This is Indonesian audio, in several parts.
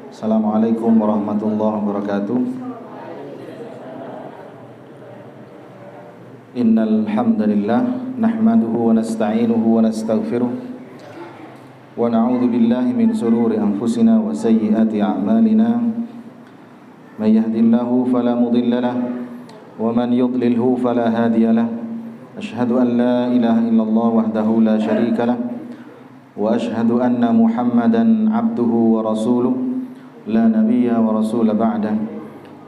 Assalamualaikum warahmatullahi wabarakatuh. Innal hamdalillah nahmaduhu wa nasta'inuhu wa nastaghfiruh wa na'udzu billahi min shururi anfusina wa sayyiati a'malina. May yahdihillahu fala mudilla lahu wa man yudlilhu fala hadiya lahu. Ashhadu an la ilaha illallah wahdahu la syarika lahu wa ashhadu anna Muhammadan 'abduhu wa rasuluh لا نبي ورسول بعده.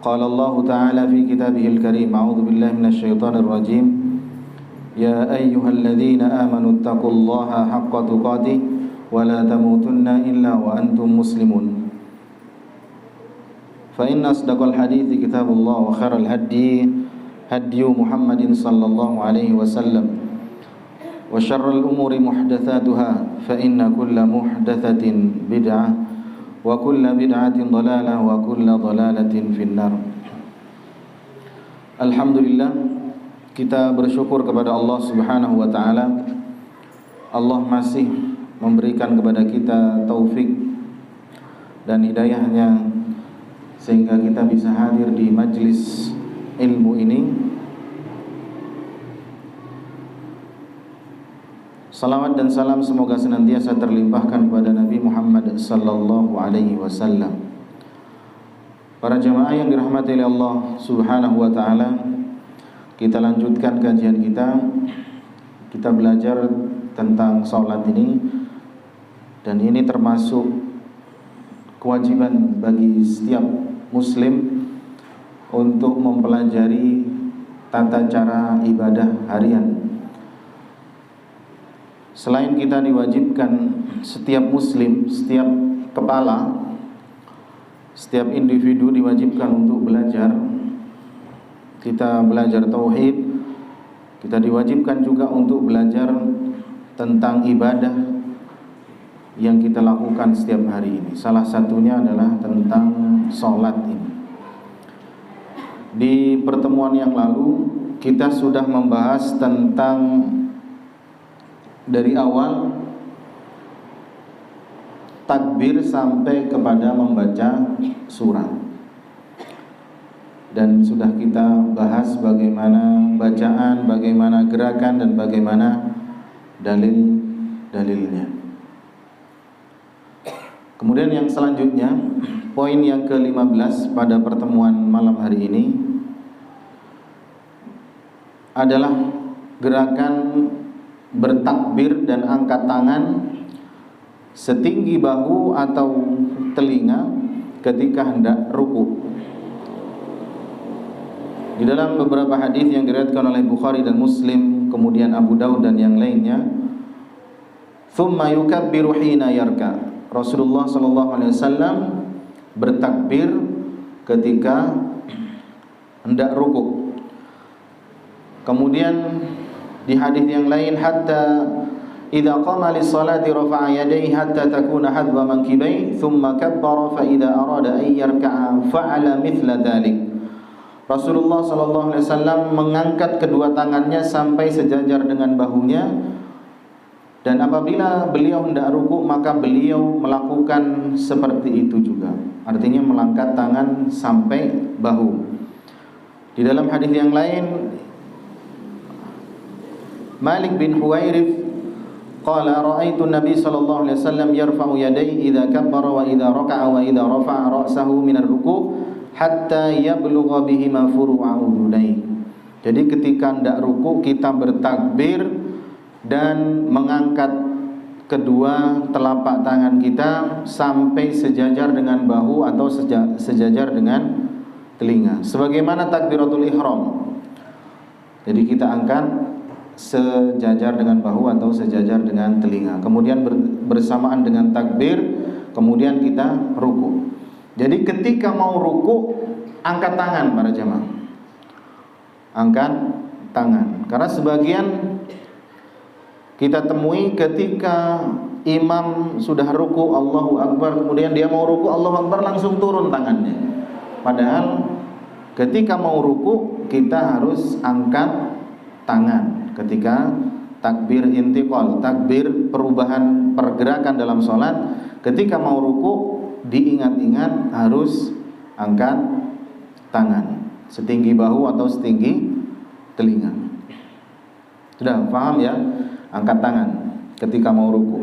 قال الله تعالى في كتابه الكريم: أعوذ بالله من الشيطان الرجيم. يا أيها الذين آمنوا اتقوا الله حق تقاته ولا تموتن إلا وأنتم مسلمون. فإن أصدق الحديث كتاب الله وخير الهدي هدي محمد صلى الله عليه وسلم وشر الأمور محدثاتها فإن كل محدثة بدعة wa kullu bid'atin dhalalah wa kullu dhalalatin finnar. Alhamdulillah, kita bersyukur kepada Allah Subhanahu wa taala. Allah masih memberikan kepada kita taufik dan hidayahnya sehingga kita bisa hadir di majlis ilmu ini. Salawat dan salam semoga senantiasa terlimpahkan kepada Nabi Muhammad sallallahu alaihi wasallam. Para jemaah yang dirahmati oleh Allah Subhanahu wa taala, kita lanjutkan kajian kita. Kita belajar tentang salat ini, dan ini termasuk kewajiban bagi setiap muslim untuk mempelajari tata cara ibadah harian. Selain kita diwajibkan, setiap muslim, setiap kepala, setiap individu diwajibkan untuk belajar. Kita belajar tauhid, kita diwajibkan juga untuk belajar tentang ibadah yang kita lakukan setiap hari ini. Salah satunya adalah tentang sholat ini. Di pertemuan yang lalu kita sudah membahas tentang dari awal takbir sampai kepada membaca surah, dan sudah kita bahas bagaimana bacaan, bagaimana gerakan, dan bagaimana dalil-dalilnya. Kemudian yang selanjutnya, poin yang ke-15 pada pertemuan malam hari ini adalah gerakan bertakbir dan angkat tangan setinggi bahu atau telinga ketika hendak ruku. Di dalam beberapa hadis yang diriwayatkan oleh Bukhari dan Muslim, kemudian Abu Daud dan yang lainnya, "Tsumma yukabbiru hina yarka." Rasulullah sallallahu alaihi wasallam bertakbir ketika hendak ruku. Kemudian di hadis yang lain, hatta idza qama lis-salati rafa'a yadayhi hatta takuna hadwa mankibai thumma kabbara fa idza arada an yarka'a fa'ala mithla dhalik. Rasulullah sallallahu alaihi wasallam mengangkat kedua tangannya sampai sejajar dengan bahunya, dan apabila beliau hendak ruku maka beliau melakukan seperti itu juga. Artinya mengangkat tangan sampai bahu. Di dalam hadis yang lain, Malik bin Huwairith qala ra'aitu Nabi sallallahu alaihi wasallam yarfa'u yadayhi idza kabbara wa idza raka'a wa idza rafa'a ra'sahu min ar-ruku' hatta yablugha bihima furu'a udhunayhi. Jadi ketika hendak ruku kita bertakbir dan mengangkat kedua telapak tangan kita sampai sejajar dengan bahu atau sejajar dengan telinga, sebagaimana takbiratul ihram. Jadi kita angkat sejajar dengan bahu atau sejajar dengan telinga, kemudian bersamaan dengan takbir, kemudian kita ruku. Jadi ketika mau ruku, angkat tangan para jemaah, angkat tangan. Karena sebagian kita temui ketika imam sudah ruku, Allahu Akbar, kemudian dia mau ruku, Allahu Akbar, langsung turun tangannya. Padahal ketika mau ruku kita harus angkat tangan. Ketika takbir intiqal, takbir perubahan pergerakan dalam sholat, ketika mau ruku diingat-ingat harus angkat tangan setinggi bahu atau setinggi telinga. Sudah paham ya? Angkat tangan ketika mau ruku.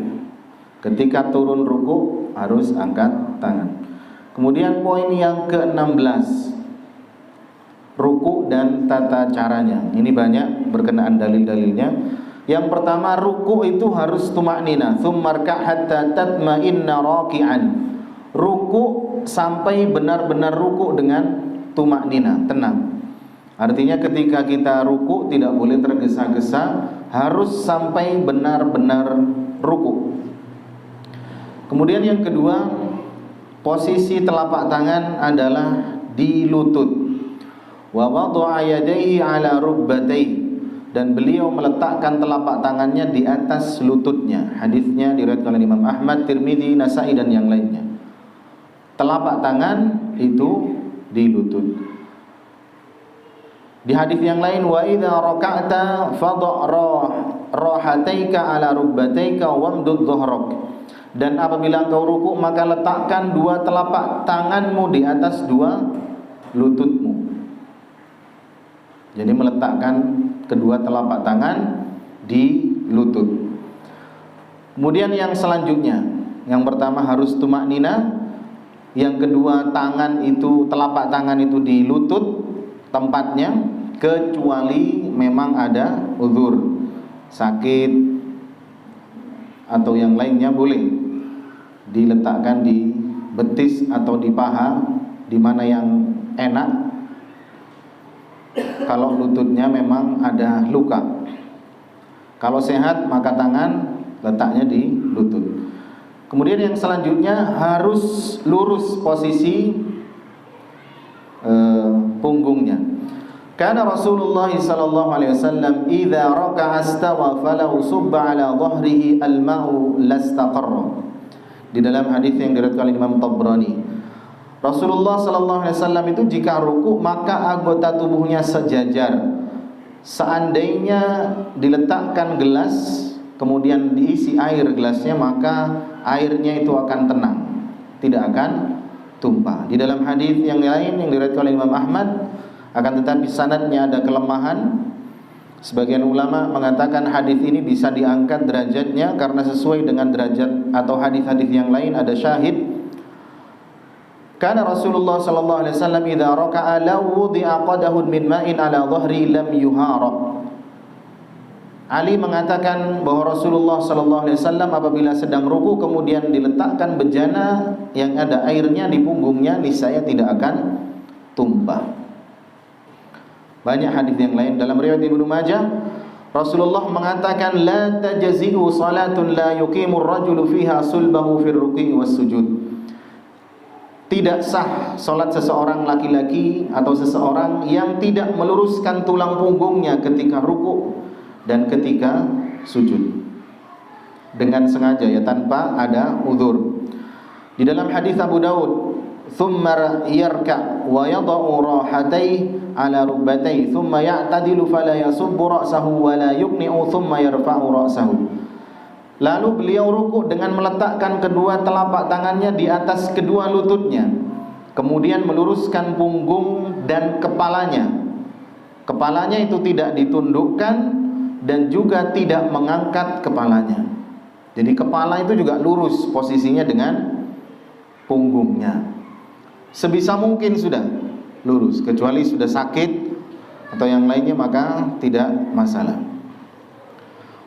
Ketika turun ruku harus angkat tangan. Kemudian poin yang ke-16, ruku dan tata caranya. Ini banyak berkenaan dalil-dalilnya. Yang pertama, ruku itu harus tumaknina, tsummarka hatta tatma'inna raki'an. Ruku sampai benar-benar ruku dengan tumaknina, tenang. Artinya ketika kita ruku tidak boleh tergesa-gesa, harus sampai benar-benar ruku. Kemudian yang kedua, posisi telapak tangan adalah di lutut. Wa wada'a yadayhi 'ala rukbatayhi, dan beliau meletakkan telapak tangannya di atas lututnya. Hadisnya diriwayatkan oleh Imam Ahmad, Tirmidzi, Nasa'i dan yang lainnya. Telapak tangan itu di lutut. Di hadis yang lain, wa idza raka'ta fadha' rahataika 'ala rukbatayka wamdud dhahrak. Dan apabila engkau ruku, maka letakkan dua telapak tanganmu di atas dua lututmu. Jadi meletakkan kedua telapak tangan di lutut. Kemudian yang selanjutnya, yang pertama harus tumaknina, yang kedua telapak tangan itu di lutut tempatnya, kecuali memang ada uzur, sakit atau yang lainnya boleh diletakkan di betis atau di paha, di mana yang enak. Kalau lututnya memang ada luka. Kalau sehat maka tangan letaknya di lutut. Kemudian yang selanjutnya harus lurus posisi punggungnya. Karena Rasulullah sallallahu alaihi wasallam idza raka'a istawa falau subba ala dhahrihi al-ma'u lastaqarra. Di dalam hadis yang diriwayatkan oleh Imam Tabrani, Rasulullah sallallahu alaihi wasallam itu jika ruku maka anggota tubuhnya sejajar. Seandainya diletakkan gelas kemudian diisi air gelasnya, maka airnya itu akan tenang, tidak akan tumpah. Di dalam hadis yang lain yang diriwayatkan oleh Imam Ahmad, akan tetapi sanadnya ada kelemahan. Sebagian ulama mengatakan hadis ini bisa diangkat derajatnya karena sesuai dengan derajat atau hadis-hadis yang lain ada syahid. Karena Rasulullah sallallahu alaihi wasallam idza raka'a law wudi'a qadahun min ma'in ala dhahri lam yuharaq. Ali mengatakan bahwa Rasulullah sallallahu alaihi wasallam apabila sedang ruku kemudian diletakkan bejana yang ada airnya di punggungnya, niscaya tidak akan tumpah. Banyak hadis yang lain. Dalam riwayat Ibnu Majah, Rasulullah mengatakan la tajzi'u salatun la yuqimur rajulu fiha sulbahu fir ruku'i was sujud. Tidak sah salat seseorang laki-laki atau seseorang yang tidak meluruskan tulang punggungnya ketika ruku dan ketika sujud dengan sengaja, ya, tanpa ada uzur. Di dalam hadis Abu Daud, thumma yarka wa yada'u rahatayhi ala rukbatayhi thumma ya'tadilu fala yasubbu ra'sahu wa la yuqni'u thumma yarfa'u ra'sahu. Lalu beliau ruku dengan meletakkan kedua telapak tangannya di atas kedua lututnya, kemudian meluruskan punggung dan kepalanya. Kepalanya itu tidak ditundukkan dan juga tidak mengangkat kepalanya. Jadi kepala itu juga lurus posisinya dengan punggungnya. Sebisa mungkin sudah lurus, kecuali sudah sakit atau yang lainnya maka tidak masalah.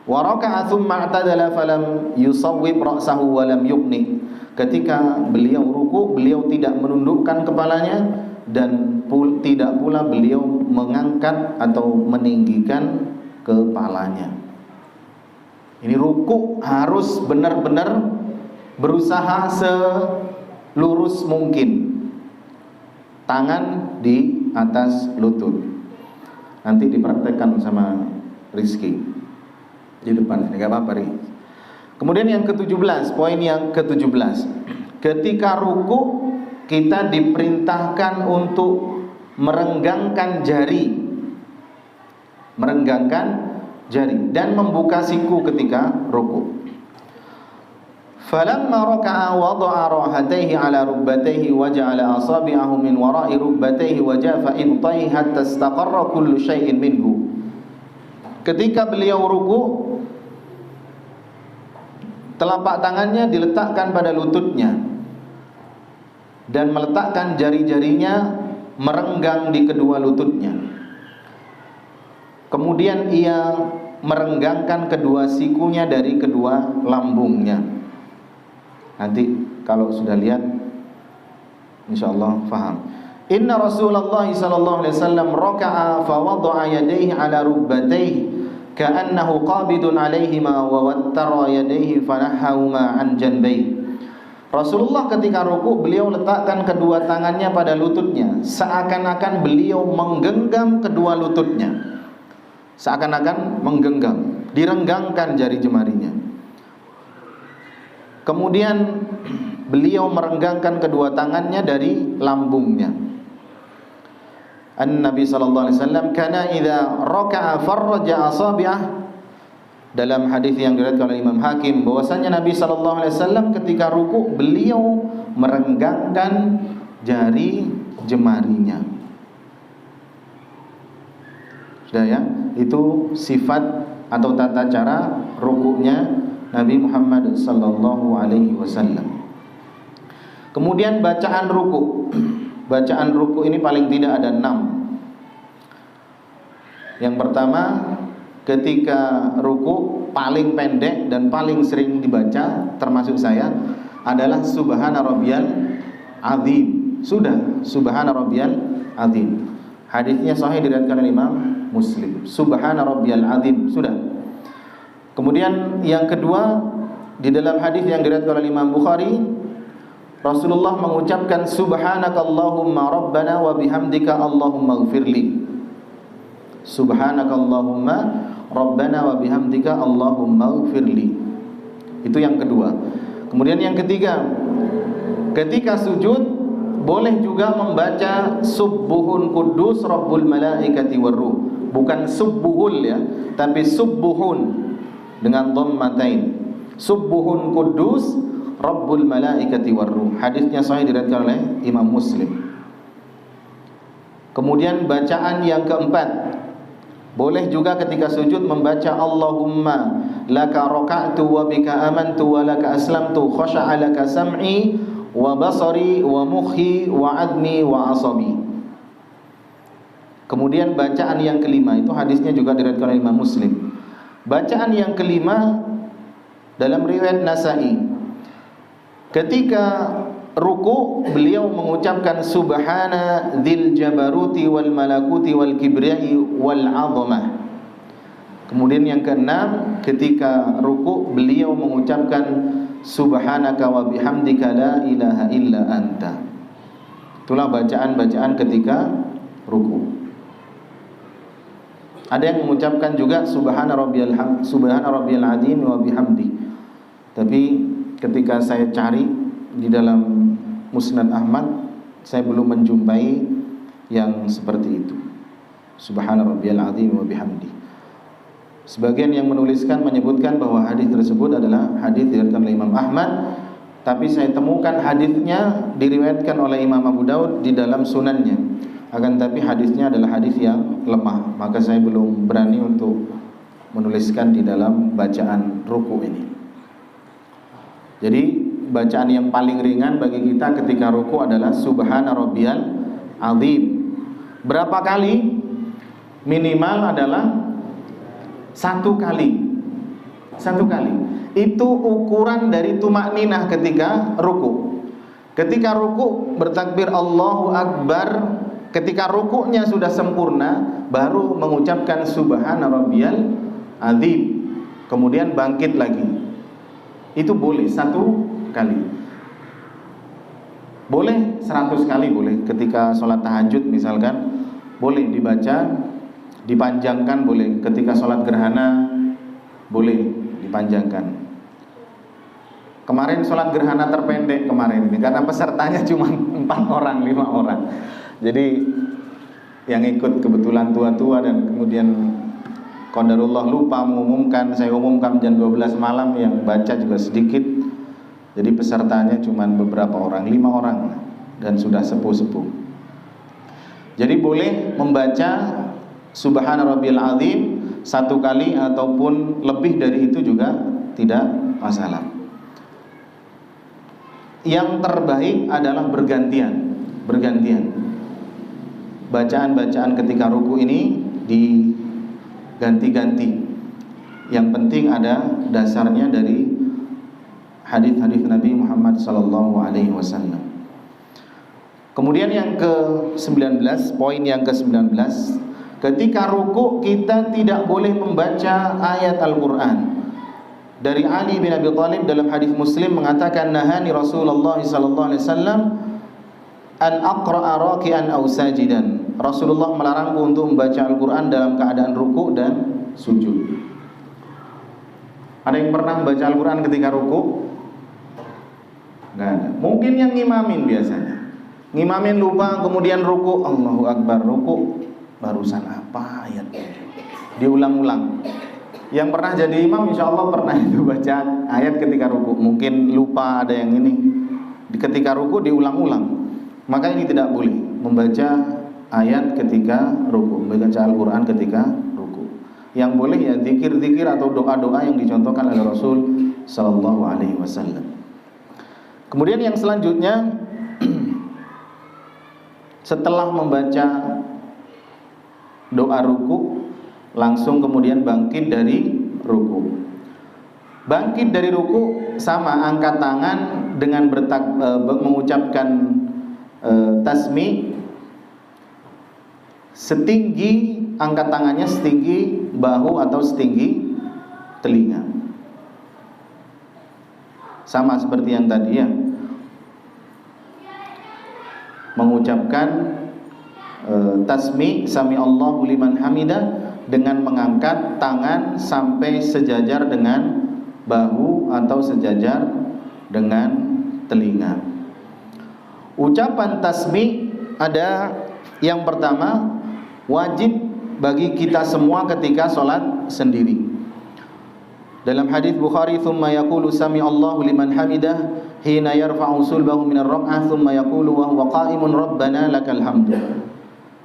Wa raka'a thumma i'tadala falam yusawwib ra'sahu wa lam yuqni. Ketika beliau ruku, beliau tidak menundukkan kepalanya dan tidak pula beliau mengangkat atau meninggikan kepalanya. Ini ruku harus benar-benar berusaha selurus mungkin. Tangan di atas lutut. Nanti dipraktekkan sama Rizky di depan, enggak apa-apa, Ri. Kemudian yang ke-17, poin yang ke-17. Ketika ruku kita diperintahkan untuk merenggangkan jari. Merenggangkan jari dan membuka siku ketika ruku. Falamma raka'a wada'a rahatayhi 'ala rukbatayhi wa ja'ala asabi'ahu min wara'i rukbatayhi wa jafa ibtayhi hatta istaqarra kullu syai'in minhu. Ketika beliau ruku, telapak tangannya diletakkan pada lututnya dan meletakkan jari-jarinya merenggang di kedua lututnya. Kemudian ia merenggangkan kedua sikunya dari kedua lambungnya. Nanti kalau sudah lihat insyaallah faham. Inna Rasulullah sallallahu alaihi wasallam raka'a fa wada'a yadayhi 'ala rukbatayhi ka'annahu qabidun 'alaihima wa wattara yadayhi fa nahhahuma 'an janbayhi. Rasulullah ketika ruku beliau letakkan kedua tangannya pada lututnya, seakan-akan beliau menggenggam kedua lututnya. Seakan-akan menggenggam, direnggangkan jari jemarinya. Kemudian beliau merenggangkan kedua tangannya dari lambungnya. An-Nabi sallallahu alaihi wasallam kana idza raka'a farraja asabi'ah. Dalam hadis yang diriwayatkan oleh Imam Hakim bahwasanya Nabi sallallahu alaihi wasallam ketika ruku beliau merenggangkan jari jemarinya. Sudah ya, itu sifat atau tata cara rukuknya Nabi Muhammad sallallahu alaihi wasallam. Kemudian bacaan ruku. Bacaan ruku ini paling tidak ada 6. Yang pertama, ketika ruku paling pendek dan paling sering dibaca termasuk saya adalah subhana rabbiyal azim. Sudah, subhana rabbiyal azim. Hadisnya sahih diriwayatkan oleh Imam Muslim. Subhana rabbiyal azim, sudah. Kemudian yang kedua, di dalam hadis yang diriwayatkan oleh Imam Bukhari, Rasulullah mengucapkan subhanakallahumma rabbana wa bihamdika allahumma ighfirli. Subhanakallahumma rabbana wa bihamdika allahumma ighfirli. Itu yang kedua. Kemudian yang ketiga, ketika sujud boleh juga membaca subbuhun quddus rabbul malaikati warruh. Bukan subbuhul ya, tapi subbuhun dengan dhammatain. Subbuhun quddus rabbul malaikati warruh. Hadisnya sahih diriwayatkan oleh Imam Muslim. Kemudian bacaan yang keempat, boleh juga ketika sujud membaca Allahumma laka raka'tu wa bika amantu wa laka aslamtu khasha'a laka sam'i wa basari wa mukhi wa admi wa asabi. Kemudian bacaan yang kelima, itu hadisnya juga diriwayatkan oleh Imam Muslim. Bacaan yang kelima dalam riwayat Nasa'i, ketika ruku beliau mengucapkan subhana dzil jabaruti wal malakuti wal kibriyai wal 'azamah. Kemudian yang keenam, ketika ruku beliau mengucapkan subhanaka wa bihamdika la ilaha illa anta. Itulah bacaan-bacaan ketika ruku. Ada yang mengucapkan juga subhana rabbiyal azim wa bihamdi. Tapi ketika saya cari di dalam Musnad Ahmad, saya belum menjumpai yang seperti itu. Subhana rabbiyal azim wa bihamdi. Sebagian yang menuliskan menyebutkan bahwa hadis tersebut adalah hadis diriwayatkan oleh Imam Ahmad, tapi saya temukan hadisnya diriwayatkan oleh Imam Abu Daud di dalam sunannya. Akan tapi hadisnya adalah hadis yang lemah, maka saya belum berani untuk menuliskan di dalam bacaan ruku ini. Jadi bacaan yang paling ringan bagi kita ketika ruku adalah subhana rabbiyal azim. Berapa kali? Minimal adalah 1 kali. 1 kali. Itu ukuran dari tumakninah ketika ruku. Ketika ruku bertakbir Allahu Akbar. Ketika rukuknya sudah sempurna, baru mengucapkan subhana rabbiyal azim. Kemudian bangkit lagi. Itu boleh 1 kali. Boleh 100 kali boleh. Ketika sholat tahajud misalkan, boleh dibaca, dipanjangkan boleh. Ketika sholat gerhana, boleh dipanjangkan. Kemarin sholat gerhana terpendek kemarin ini, karena pesertanya cuma 4 orang, 5 orang. Jadi yang ikut kebetulan tua-tua dan kemudian qadarullah lupa mengumumkan, saya umumkan jam 12 malam, yang baca juga sedikit. Jadi pesertanya cuma beberapa orang, 5 orang, dan sudah sepuh-sepuh. Jadi boleh membaca Subhana Rabbiyal Azim 1 kali ataupun lebih dari itu juga tidak masalah. Yang terbaik adalah bergantian. Bacaan-bacaan ketika ruku ini diganti-ganti. Yang penting ada dasarnya dari hadis-hadis Nabi Muhammad SAW. Kemudian yang ke-19, poin yang ke-19, ketika ruku kita tidak boleh membaca ayat Al-Quran. Dari Ali bin Abi Thalib dalam hadis Muslim mengatakan, nahani Rasulullah SAW an aqra'a raki'an aw sajidan. Rasulullah melarangku untuk membaca Al-Quran dalam keadaan ruku dan sujud. Ada yang pernah membaca Al-Quran ketika ruku? Enggak ada. Mungkin yang ngimamin biasanya. Ngimamin lupa, kemudian ruku, Allahu Akbar, ruku, barusan apa ayatnya? Diulang-ulang. Yang pernah jadi imam insya Allah pernah itu baca ayat ketika ruku. Mungkin lupa, ada yang ini ketika ruku diulang-ulang. Maka ini tidak boleh membaca ayat ketika ruku, membaca Al-Quran ketika ruku. Yang boleh ya zikir-zikir atau doa-doa yang dicontohkan oleh Rasul Sallallahu Alaihi Wasallam. Kemudian yang selanjutnya, setelah membaca doa ruku, langsung kemudian bangkit dari ruku. Bangkit dari ruku sama, angkat tangan dengan mengucapkan tasmi setinggi, angkat tangannya setinggi bahu atau setinggi telinga. Sama seperti yang tadi ya, mengucapkan tasmi sami Allahu liman hamidah dengan mengangkat tangan sampai sejajar dengan bahu atau sejajar dengan telinga. Ucapan tasmi ada yang pertama, wajib bagi kita semua ketika sholat sendiri. Dalam hadis Bukhari, thumma yaqulu sami Allahu liman hamidah hina yarfa'u sulbahu minar rak'ah thumma yaqulu wa huwa qa'imun rabbana lakal hamdu.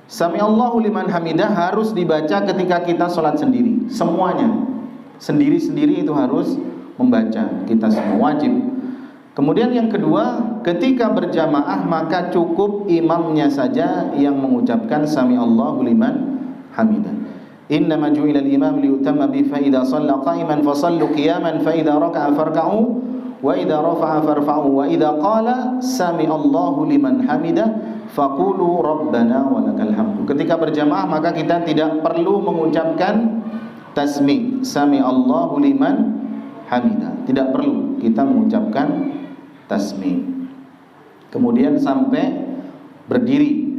Sami Allahu liman hamidah harus dibaca ketika kita sholat sendiri. Semuanya sendiri-sendiri itu harus membaca, kita semua wajib. Kemudian yang kedua, ketika berjamaah maka cukup imamnya saja yang mengucapkan sami Allahu liman hamidah. Innama ju'ila al-imam liyutamma bi fa idza shalla qa'iman fa shallu qiyaman fa idza raka'a farka'u wa idza rafa'a farfa'u wa idza qala sami Allahu liman hamidah faqulu rabbana walakal hamdu. Ketika berjamaah maka kita tidak perlu mengucapkan tasmi sami Allahu liman hamidah. Tidak perlu kita mengucapkan tasmi. Kemudian sampai berdiri.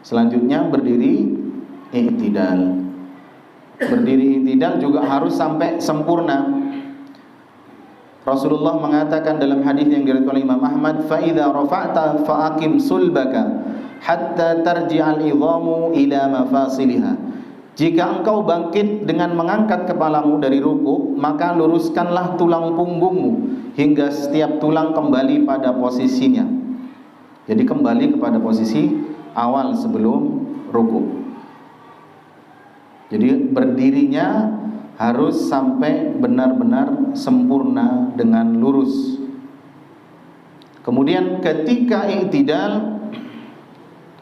Selanjutnya berdiri i'tidal. Berdiri i'tidal juga harus sampai sempurna. Rasulullah mengatakan dalam hadis yang diriwayatkan oleh Imam Ahmad, fa idza rafa'ta fa'aqim sulbaka hatta tarji'al idhamu ila mafasiliha. Jika engkau bangkit dengan mengangkat kepalamu dari ruku, maka luruskanlah tulang punggungmu hingga setiap tulang kembali pada posisinya. Jadi kembali kepada posisi awal sebelum ruku. Jadi berdirinya harus sampai benar-benar sempurna dengan lurus. Kemudian ketika i'tidal,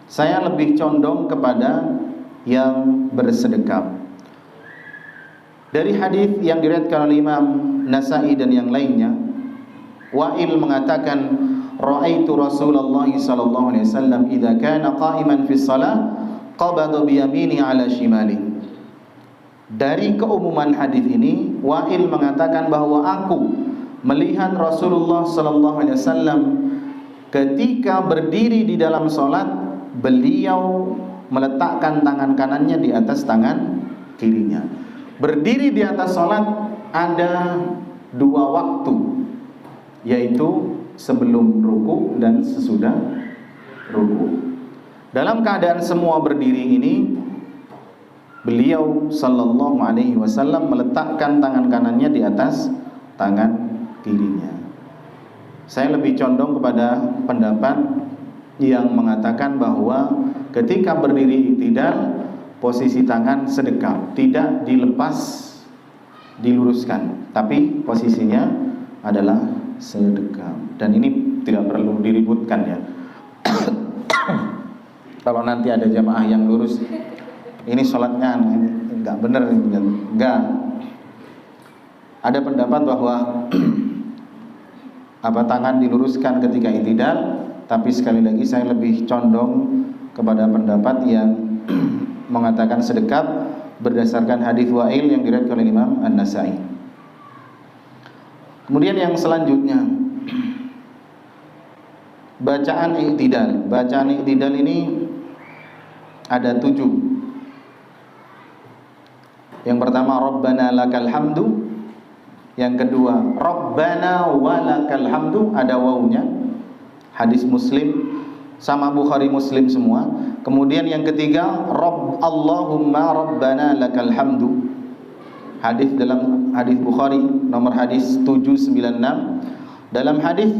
saya lebih condong kepada yang bersedekap. Dari hadis yang diriwayatkan oleh Imam Nasa'i dan yang lainnya, Wa'il mengatakan, ra'aitu Rasulullah sallallahu alaihi wasallam idza kana qa'iman fi shalah qabada bi yamini ala shimali. Dari keumuman hadis ini, Wa'il mengatakan bahwa aku melihat Rasulullah sallallahu alaihi wasallam ketika berdiri di dalam salat, beliau meletakkan tangan kanannya di atas tangan kirinya. Berdiri di atas salat ada 2 waktu, yaitu sebelum ruku dan sesudah ruku. Dalam keadaan semua berdiri ini, beliau sallallahu alaihi wasallam meletakkan tangan kanannya di atas tangan kirinya. saya lebih condong kepada pendapat yang mengatakan bahwa ketika berdiri i'tidal, posisi tangan sedekap, tidak dilepas, diluruskan, tapi posisinya adalah sedekap. Dan ini tidak perlu diributkan ya. Kalau nanti ada jamaah yang lurus, ini sholatnya enggak benar, enggak. Ada pendapat bahwa tangan diluruskan ketika i'tidal, tapi sekali lagi saya lebih condong kepada pendapat yang mengatakan sedekap berdasarkan hadis Wa'il yang diriwayatkan oleh Imam An-Nasa'i. Kemudian yang selanjutnya, bacaan i'tidal. Bacaan i'tidal ini ada 7. Yang pertama, Rabbana lakal hamdu. Yang kedua, Rabbana walakal hamdu, ada wawunya. Hadis Muslim sama Bukhari Muslim semua. Kemudian yang ketiga, Allahumma Rabbana lakal hamdu. Hadis dalam hadis Bukhari nomor hadis 796. Dalam hadis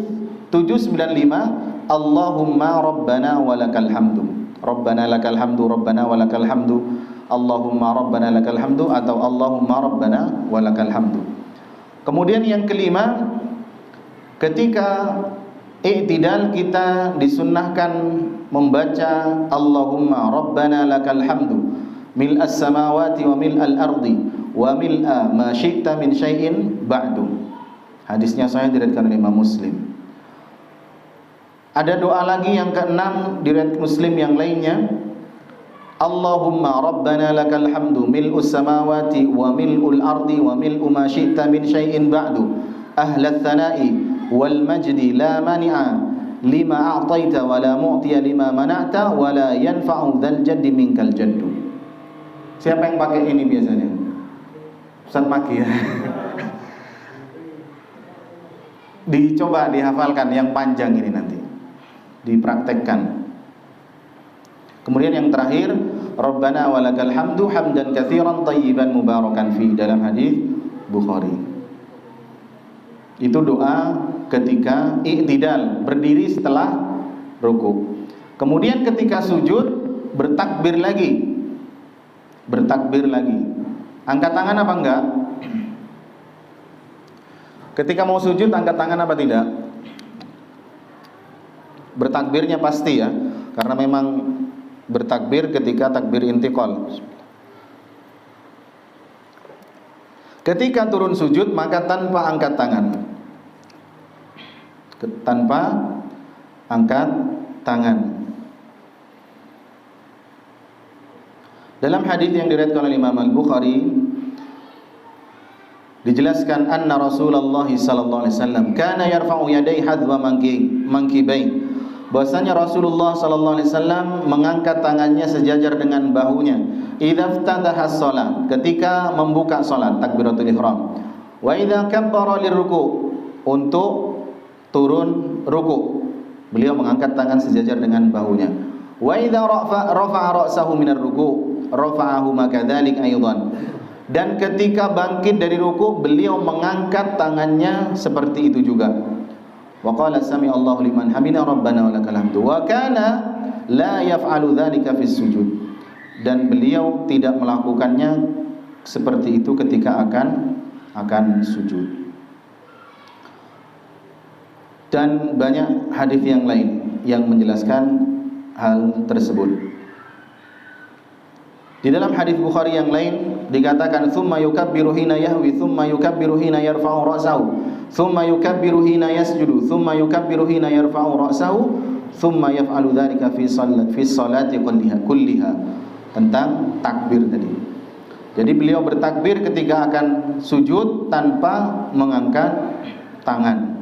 795, Allahumma Rabbana walakal hamdu. Rabbana lakal hamdu, Rabbana walakal hamdu, Allahumma Rabbana lakal hamdu, atau Allahumma Rabbana walakal hamdu. Kemudian yang kelima, ketika i'tidal kita disunnahkan membaca Allahumma Rabbana lakal hamdu mil'as samawati wa mil'al ardi wa mil'a ma syi'ta min syai'in ba'du. Hadisnya saya diriwayatkan oleh Imam Muslim. Ada doa lagi yang keenam diriwayat Muslim yang lainnya, Allahumma Rabbana lakal hamdu mil'us samawati wa mil'ul ardi wa mil'u ma syi'ta min syai'in ba'du ahlat thana'i wal majdi la mani'a lima a'taita wa la mu'tiya lima mana'ta wa la yanfa'u dzal jaddi minkal jaddu. Siapa yang pakai ini biasanya? Ustaz Maki ya. Dicoba dihafalkan yang panjang ini nanti, dipraktekkan. Kemudian yang terakhir, Rabbana walakal hamdu hamdan katsiran thayyiban mubarakan fi, dalam hadis Bukhari. Itu doa ketika i'tidal, berdiri setelah ruku. Kemudian ketika sujud, bertakbir lagi. Bertakbir lagi. Angkat tangan apa enggak? Ketika mau sujud angkat tangan apa tidak? Bertakbirnya pasti ya, karena memang bertakbir ketika takbir intiqal. Ketika turun sujud maka tanpa angkat tangan. Tanpa angkat tangan. Dalam hadis yang diriwayatkan oleh Imam Al-Bukhari dijelaskan anna Rasulullah sallallahu alaihi wasallam kana yarfa'u yadayhi hadwa mankibai. Bahwasanya Rasulullah sallallahu alaihi wasallam mengangkat tangannya sejajar dengan bahunya idza ftataha shalah, ketika membuka salat takbiratul ihram, wa idza kabbara lirruku, untuk turun ruku beliau mengangkat tangan sejajar dengan bahunya, wa idza rafa'a ra'sahu minar ruku rafa'ahu makadzalik aidan, dan ketika bangkit dari ruku beliau mengangkat tangannya seperti itu juga. Wa qala sami'allahu liman hamida rabbana walakal hamdu, wa kana la yaf'alu dzalika fis sujud, dan beliau tidak melakukannya seperti itu ketika akan sujud. Dan banyak hadis yang lain yang menjelaskan hal tersebut. Di dalam hadis Bukhari yang lain dikatakan tsumma yukabbiru hina yahwi tsumma yukabbiru hina yarfa'u ra'sahu tsumma yukabbiru hina yasjudu tsumma yukabbiru hina yarfa'u ra'sahu tsumma yaf'alu dzalika fi sholati kulliha, tentang takbir tadi. Jadi beliau bertakbir ketika akan sujud tanpa mengangkat tangan.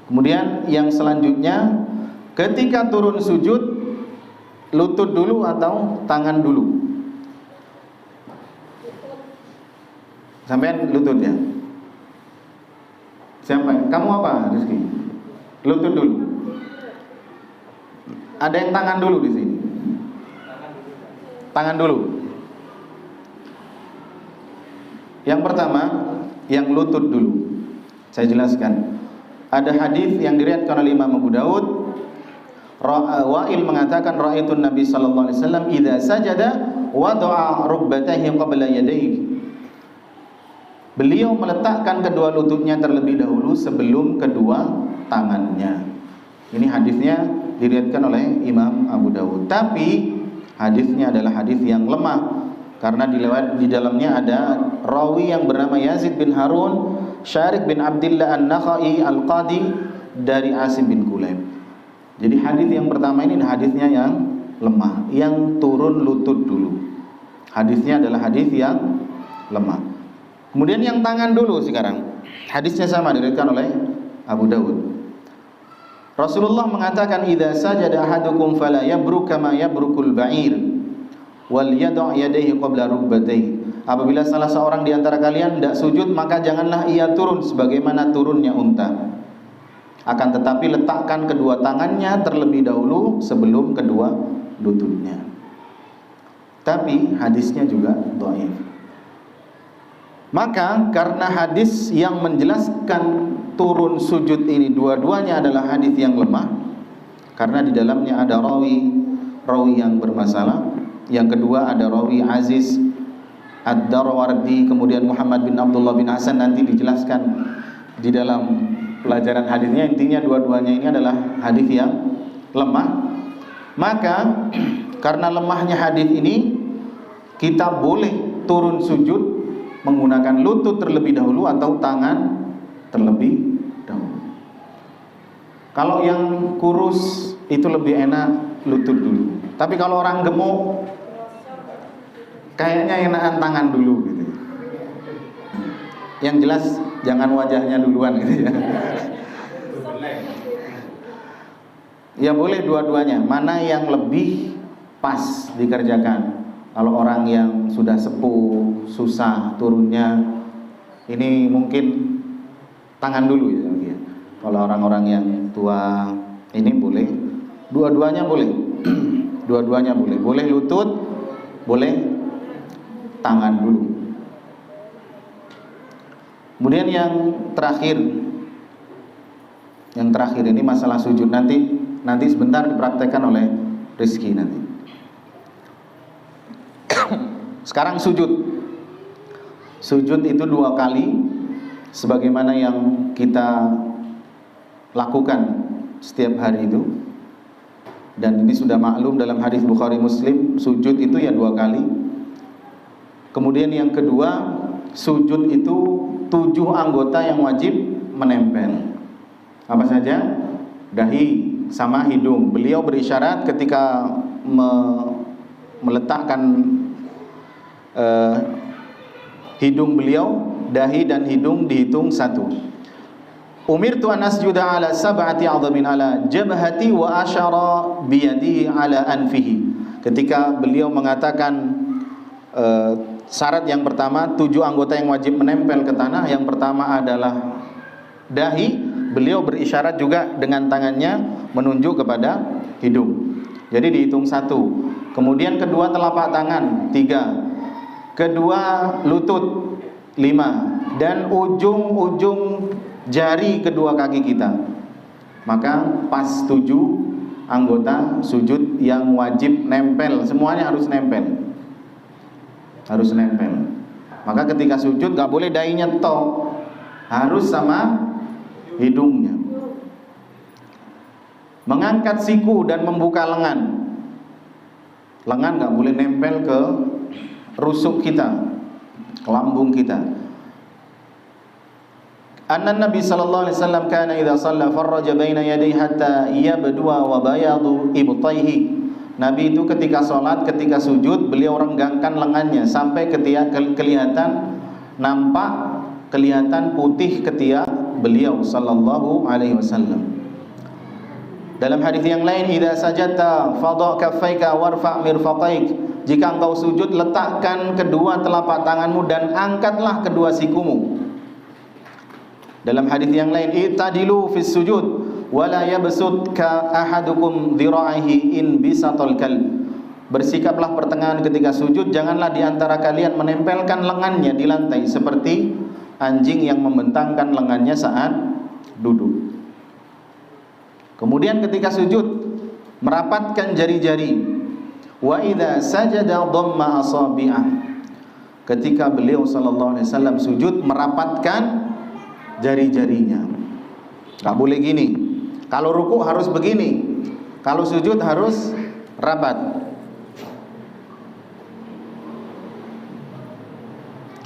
Kemudian yang selanjutnya, ketika turun sujud lutut dulu atau tangan dulu? Sampai lutut ya. Siapa? Kamu apa, Rizky? Lutut dulu. Ada yang tangan dulu di sini? Tangan dulu. Yang pertama, yang lutut dulu. Saya jelaskan. Ada hadis yang diriwayatkan oleh Imam Abu Daud, Wa'il mengatakan ra'aitun Nabi sallallahu alaihi wasallam idza sajada wada'a rukbatayhi qabla yadayhi. Beliau meletakkan kedua lututnya terlebih dahulu sebelum kedua tangannya. Ini hadisnya diriwayatkan oleh Imam Abu Dawud. Tapi hadisnya adalah hadis yang lemah karena di dalamnya ada rawi yang bernama Yazid bin Harun, Syarik bin Abdullah An-Nakhai Al-Qadi dari Asim bin Kulayb. Jadi hadis yang pertama ini hadisnya yang lemah, yang turun lutut dulu. Hadisnya adalah hadis yang lemah. Kemudian yang tangan dulu sekarang. Hadisnya sama diriwayatkan oleh Abu Dawud. Rasulullah mengatakan idza sajada ahadukum fala yabruk kama yabrukul ba'ir wal yada' yadayhi qabla rukbatayhi. Apabila salah seorang di antara kalian tidak sujud, maka janganlah ia turun sebagaimana turunnya unta. Akan tetapi letakkan kedua tangannya terlebih dahulu sebelum kedua lututnya. Tapi hadisnya juga dhaif. Maka karena hadis yang menjelaskan turun sujud ini dua-duanya adalah hadis yang lemah, karena di dalamnya ada rawi yang bermasalah. Yang kedua ada rawi Aziz Ad-Darwardi, kemudian Muhammad bin Abdullah bin Hasan, nanti dijelaskan di dalam pelajaran hadisnya. Intinya dua-duanya ini adalah hadis yang lemah. Maka karena lemahnya hadis ini, kita boleh turun sujud menggunakan lutut terlebih dahulu atau tangan terlebih dahulu. Kalau yang kurus itu lebih enak lutut dulu. Tapi kalau orang gemuk kayaknya enakan tangan dulu gitu. Yang jelas jangan wajahnya duluan gitu ya. Ya boleh dua-duanya. Mana yang lebih pas dikerjakan? Kalau orang yang sudah sepuh, susah turunnya, ini mungkin tangan dulu ya. Kalau orang-orang yang tua, ini boleh. Dua-duanya boleh. Dua-duanya boleh. Boleh lutut, boleh tangan dulu. Kemudian yang terakhir ini masalah sujud. Nanti sebentar dipraktekkan oleh Rizky nanti. Sekarang sujud itu 2 kali sebagaimana yang kita lakukan setiap hari itu. Dan ini sudah maklum dalam hadis Bukhari Muslim, sujud itu ya 2 kali. Kemudian yang kedua, sujud itu 7 anggota yang wajib menempel. Apa saja? Dahi sama hidung. Beliau berisyarat ketika meletakkan hidung beliau, dahi dan hidung dihitung 1. Umirtu an asjuda ala sab'ati 'adhamin ala jabhati wa asyara biyadihi ala anfihi. Ketika beliau mengatakan syarat yang pertama, 7 anggota yang wajib menempel ke tanah. Yang pertama adalah dahi. Beliau berisyarat juga dengan tangannya menunjuk kepada hidung. Jadi dihitung 1. Kemudian kedua telapak tangan 3. Kedua lutut 5. Dan ujung-ujung jari kedua kaki kita. Maka pas 7 anggota sujud yang wajib nempel. Semuanya harus nempel. Harus nempel. Maka ketika sujud gak boleh dahinya tok, harus sama hidungnya. Mengangkat siku dan membuka lengan. Lengan gak boleh nempel ke rusuk kita, ke lambung kita. Anna Nabi sallallahu alaihi wasallam kana idza shalla farraja baina yadayhi hatta yabdua wa bayadu ibtayhi. Nabi itu ketika sholat, ketika sujud, beliau renggangkan lengannya sampai kelihatan putih ketiak beliau sallallahu alaihi wasallam. Dalam hadis yang lain, idza sajadta fadha kaffaika warfa' mirfaqaik. Jika engkau sujud, letakkan kedua telapak tanganmu dan angkatlah kedua sikumu. Dalam hadis yang lain, itadilu fis sujud wala yabsut ka ahadukum dhira'ihi in bisatal kalb. Bersikaplah pertengahan ketika sujud, janganlah di antara kalian menempelkan lengannya di lantai seperti anjing yang membentangkan lengannya saat duduk. Kemudian ketika sujud merapatkan jari-jari. Wa idza sajada dhamma asabi'ah. Ketika beliau sallallahu alaihi wasallam sujud merapatkan jari-jarinya. Enggak boleh gini. Kalau ruku harus begini. Kalau sujud harus rapat.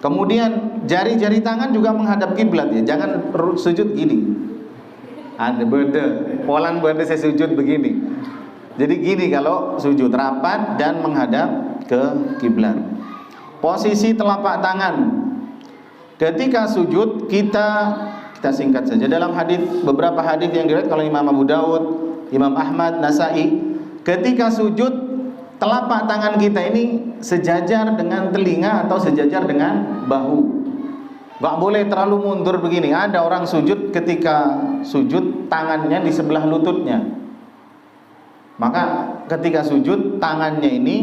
Kemudian jari-jari tangan juga menghadap kiblat ya. Jangan sujud gini. Ada beda. Polan beda saya sujud begini. Jadi gini kalau sujud, rapat dan menghadap ke kiblat. Posisi telapak tangan. Ketika sujud kita singkat saja. Dalam hadis, beberapa hadis yang diriwayatkan oleh Imam Abu Dawud, Imam Ahmad, Nasai, ketika sujud telapak tangan kita ini sejajar dengan telinga atau sejajar dengan bahu. Gak boleh terlalu mundur begini. Ada orang sujud, ketika sujud tangannya di sebelah lututnya. Maka ketika sujud tangannya ini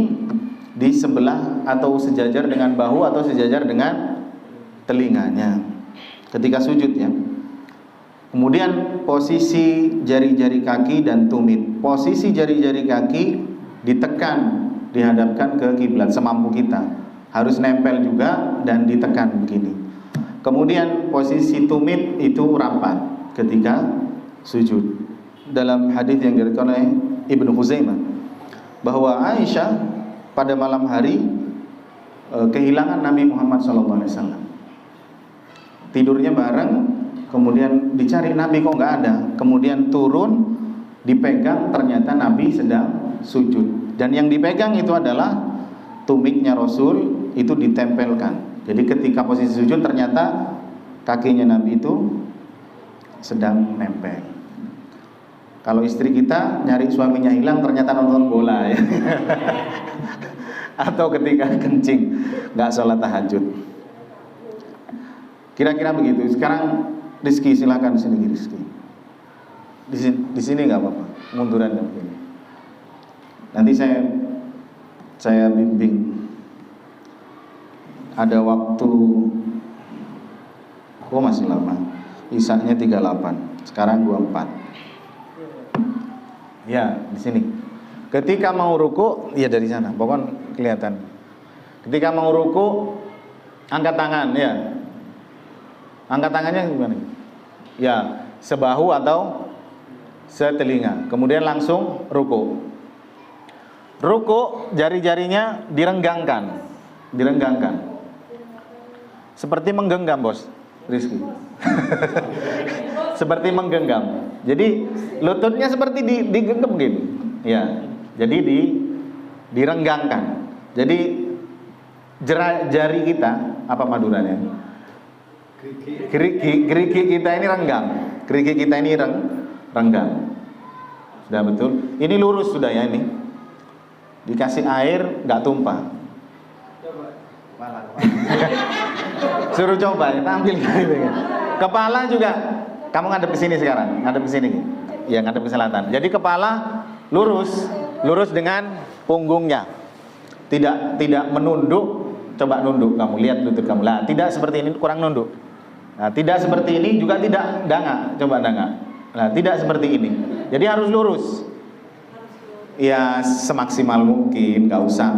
di sebelah atau sejajar dengan bahu atau sejajar dengan telinganya. Ketika sujud ya. Kemudian posisi jari-jari kaki dan tumit. Posisi jari-jari kaki ditekan, dihadapkan ke kiblat semampu kita. Harus nempel juga dan ditekan begini. Kemudian posisi tumit itu rapat ketika sujud. Dalam hadis yang diriwayatkan oleh Ibnu Huzaimah bahwa Aisyah pada malam hari kehilangan Nabi Muhammad SAW. Tidurnya bareng, kemudian dicari Nabi kok nggak ada. Kemudian turun, dipegang, ternyata Nabi sedang sujud. Dan yang dipegang itu adalah tumitnya Rasul, itu ditempelkan. Jadi ketika posisi sujud ternyata kakinya Nabi itu sedang nempel. Kalau istri kita nyari suaminya hilang ternyata nonton bola ya. Atau ketika kencing nggak sholat tahajud. Kira-kira begitu. Sekarang Rizky silakan di sini Rizky. Di sini nggak apa-apa. Munduran begini. Nanti saya bimbing. Ada waktu. Oh masih lama. Isaknya 38. Sekarang 24. Ya, di sini. Ketika mau ruku, ya dari sana. Pokoknya kelihatan. Ketika mau ruku, angkat tangan, ya. Angkat tangannya gimana? Ya, sebahu atau setelinga. Kemudian langsung ruku. Ruku, jari-jarinya direnggangkan. Direnggangkan. Seperti menggenggam, Bos Rizky. Seperti menggenggam. Jadi lututnya seperti digenggam gini. Ya. Jadi direnggangkan. Jadi jari kita apa maduranya? Gerigi kita ini renggang. Gerigi kita ini renggang. Sudah betul? Ini lurus sudah ya ini. Dikasih air nggak tumpah. Suruh coba ya, tampil kepala juga. Kamu ngadep ke sini sekarang, ngadep ke sini. Ya, ngadep ke selatan. Jadi kepala lurus dengan punggungnya. Tidak menunduk. Coba nunduk kamu, lihat lutut kamu. Lah, tidak seperti ini, kurang nunduk. Nah, tidak seperti ini juga tidak dangak. Coba dangak. Nah, tidak seperti ini. Jadi harus lurus. Ya, semaksimal mungkin, enggak usah.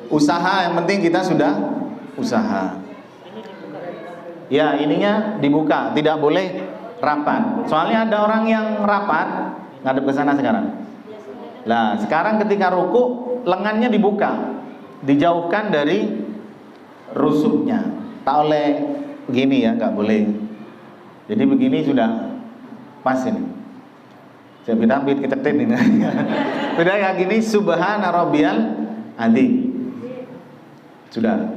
Usaha, yang penting kita sudah usaha. Ya, ininya dibuka, tidak boleh rapat. Soalnya ada orang yang rapat, ngadep ke sana sekarang. Nah, sekarang ketika ruku, lengannya dibuka, dijauhkan dari rusuknya. Tak oleh gini ya, nggak boleh. Jadi begini sudah pas ini. Saya bilang kecetin ini. Sudah kayak gini, subhana rabbiyal adzim. Sudah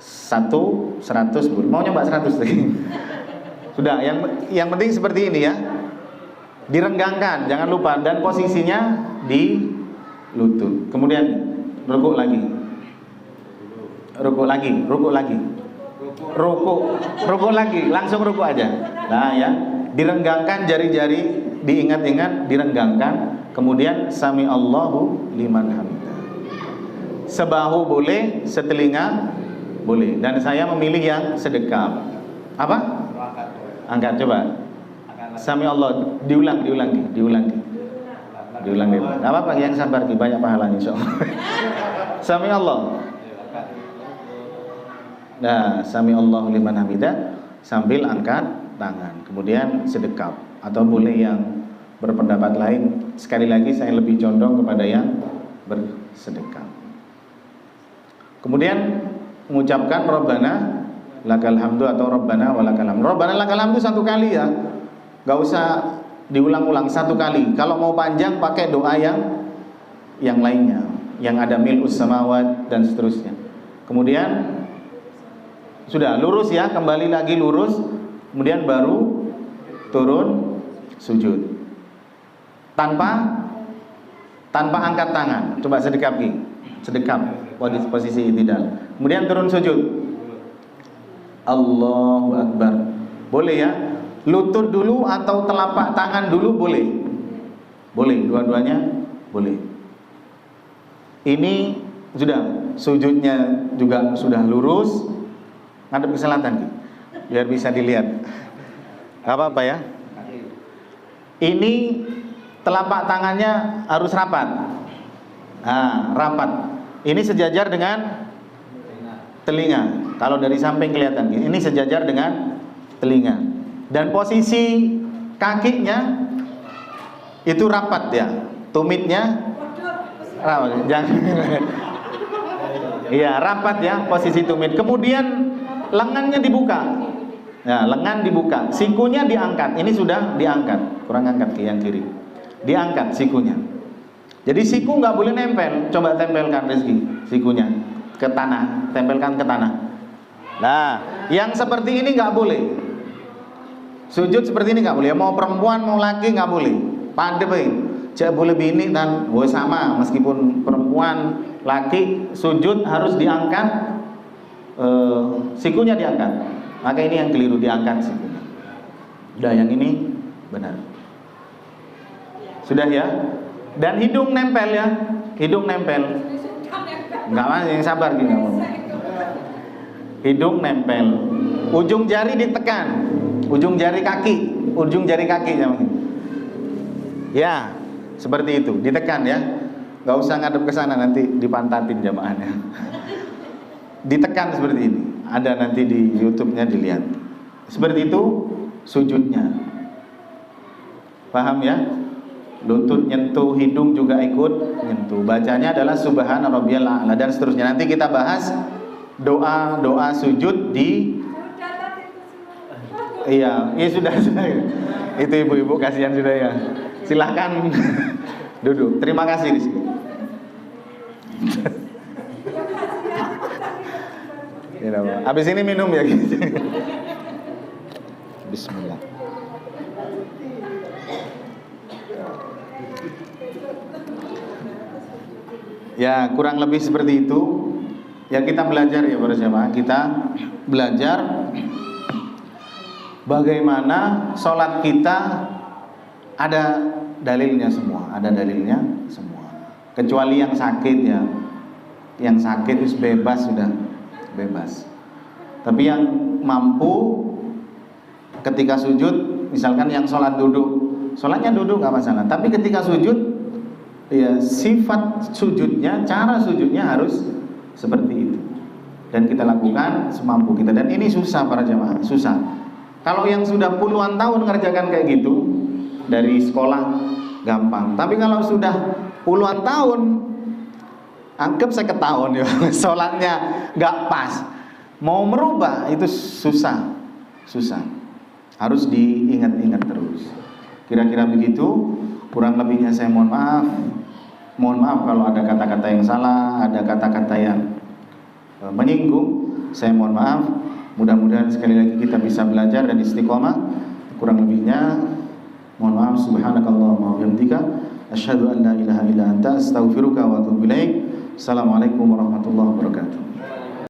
100 mau nyoba 100 lagi. Sudah, yang penting seperti ini ya. Direnggangkan, jangan lupa, dan posisinya di lutut. Kemudian rukuk lagi. Rukuk lagi, langsung rukuk aja. Nah ya, direnggangkan jari-jari, diingat-ingat, direnggangkan. Kemudian sami Allahu liman hamidah. Sebahu boleh, setelinga boleh. Dan saya memilih yang sedekap. Apa? Angkat coba. Sami Allah, diulang. Diulang dulu. Enggak apa-apa, yang sabar Ki, banyak pahalanya insyaallah. Sami Allah. Nah, sami Allahu liman hamidah sambil angkat tangan. Kemudian sedekap, atau boleh yang berpendapat lain. Sekali lagi saya lebih condong kepada yang bersedekap. Kemudian mengucapkan Rabbana lakal hamdu atau Rabbana walakal hamdu. Rabbana lakal hamdu satu kali ya. Enggak usah diulang-ulang, satu kali. Kalau mau panjang pakai doa yang lainnya, yang ada mil'us samawat dan seterusnya. Kemudian sudah lurus ya, kembali lagi lurus, kemudian baru turun sujud. Tanpa angkat tangan. Coba sedekap Ki. Sedekap posisi i'tidal. Kemudian turun sujud. Allahu Akbar. Boleh ya? Lutut dulu atau telapak tangan dulu boleh. Boleh, dua-duanya boleh. Ini sudah sujudnya juga sudah lurus, ngadep ke selatan Ki, biar bisa dilihat. Gak apa-apa ya. Ini telapak tangannya harus rapat. Nah, rapat. Ini sejajar dengan telinga. Kalau dari samping kelihatan Ki. Ini sejajar dengan telinga. Dan posisi kakinya itu rapat ya, tumitnya rapat. Jangan. Iya, rapat ya posisi tumit. Kemudian lengannya dibuka. Ya, lengan dibuka, sikunya diangkat. Ini sudah diangkat, kurang angkat ke yang kiri. Diangkat sikunya. Jadi siku nggak boleh nempel. Coba tempelkan Rizky sikunya ke tanah, tempelkan ke tanah. Nah, yang seperti ini nggak boleh. Sujud seperti ini nggak boleh. Mau perempuan mau laki nggak boleh. Pandai baik. Jangan boleh bini dan sama. Meskipun perempuan laki sujud harus diangkat, sikunya diangkat. Maka ini yang keliru, diangkat sikunya. Udah, yang ini benar. Sudah ya. Dan hidung nempel ya. Hidung nempel. Enggak mas, yang sabar gitu. Hidung nempel. Ujung jari ditekan. Ujung jari kaki namanya. Ya, seperti itu, ditekan ya. Gak usah ngadep ke sana, nanti dipantatin jamaahnya. Ditekan seperti ini. Ada nanti di YouTube-nya dilihat. Seperti itu sujudnya. Paham ya? Lutut nyentuh, hidung juga ikut nyentuh. Bacanya adalah Subhana Rabbiyal A'la dan seterusnya. Nanti kita bahas doa sujud di. Iya, sudah. Itu ibu-ibu kasihan sudah ya. Silahkan duduk. Terima kasih Rizky. Habis ini minum ya. Bismillah. Ya, kurang lebih seperti itu. Ya, kita belajar ya para jemaah. Kita belajar bagaimana sholat kita ada dalilnya semua, kecuali yang sakit ya. Yang sakit itu bebas, sudah bebas. Tapi yang mampu ketika sujud, misalkan yang sholat duduk, sholatnya duduk nggak masalah. Tapi ketika sujud, ya sifat sujudnya, cara sujudnya harus seperti itu. Dan kita lakukan semampu kita. Dan ini susah para jemaah, susah. Kalau yang sudah puluhan tahun ngerjakan kayak gitu dari sekolah gampang. Tapi kalau sudah puluhan tahun, anggap saya tahun ya, sholatnya nggak pas, mau merubah itu susah. Harus diingat-ingat terus. Kira-kira begitu. Kurang lebihnya saya mohon maaf. Mohon maaf kalau ada kata-kata yang salah, ada kata-kata yang menyinggung. Saya mohon maaf. Mudah-mudahan sekali lagi kita bisa belajar dan istiqomah. Kurang lebihnya mohon maaf. Subhanakallahumma wa bihamdika asyhadu an la ilaha illa anta astaghfiruka wa atubu ilaik. Assalamualaikum warahmatullahi wabarakatuh.